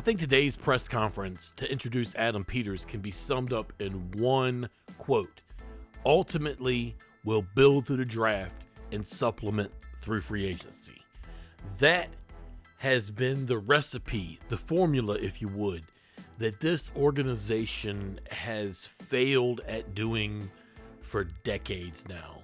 think today's press conference to introduce Adam Peters can be summed up in one quote. Ultimately, we'll build through the draft and supplement through free agency. That has been the recipe, the formula, if you would, that this organization has failed at doing for decades now.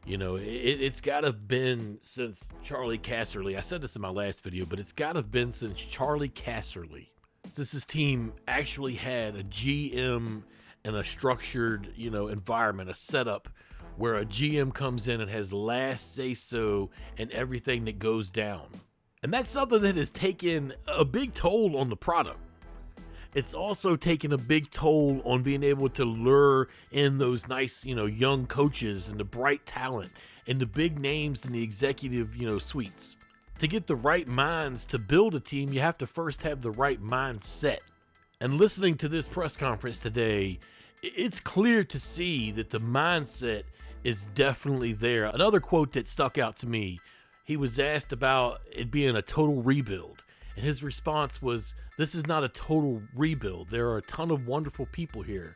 You know, it's got to have been since Charlie Casserly. I said this in my last video, but it's got to have been since Charlie Casserly. Since this team actually had a GM and a structured, environment, a setup where a GM comes in and has last say-so in everything that goes down. And that's something that has taken a big toll on the product. It's also taken a big toll on being able to lure in those nice, young coaches and the bright talent and the big names in the executive, suites. To get the right minds to build a team, you have to first have the right mindset. And listening to this press conference today, it's clear to see that the mindset is definitely there. Another quote that stuck out to me, he was asked about it being a total rebuild. And his response was, this is not a total rebuild. There are a ton of wonderful people here.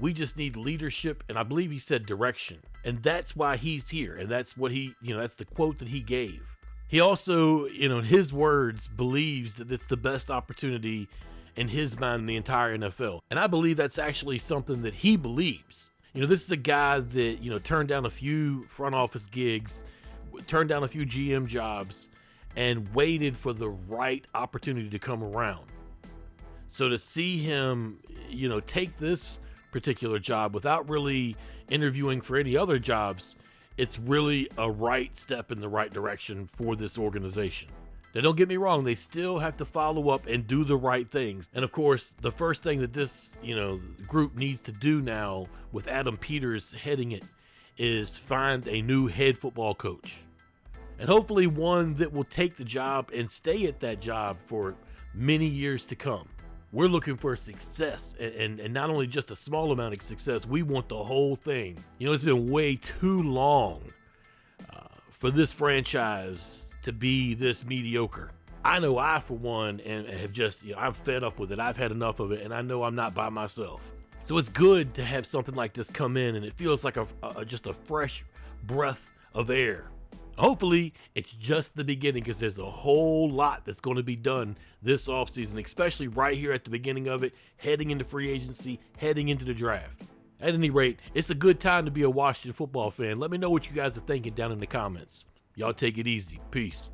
We just need leadership, and I believe he said direction. And that's why he's here. And that's what that's the quote that he gave. He also, in his words, believes that it's the best opportunity in his mind in the entire NFL. And I believe that's actually something that he believes. This is a guy that, turned down a few front office gigs, turned down a few GM jobs, and waited for the right opportunity to come around. So to see him, take this particular job without really interviewing for any other jobs, it's really a right step in the right direction for this organization. Now, don't get me wrong, they still have to follow up and do the right things. And of course, the first thing that this, group needs to do now with Adam Peters heading it is find a new head football coach. And hopefully one that will take the job and stay at that job for many years to come. We're looking for success, and not only just a small amount of success, we want the whole thing. It's been way too long for this franchise to be this mediocre. I know I, for one, and have just, I'm fed up with it. I've had enough of it, and I know I'm not by myself. So it's good to have something like this come in, and it feels like just a fresh breath of air. Hopefully, it's just the beginning, because there's a whole lot that's going to be done this offseason, especially right here at the beginning of it, heading into free agency, heading into the draft. At any rate, it's a good time to be a Washington football fan. Let me know what you guys are thinking down in the comments. Y'all take it easy. Peace.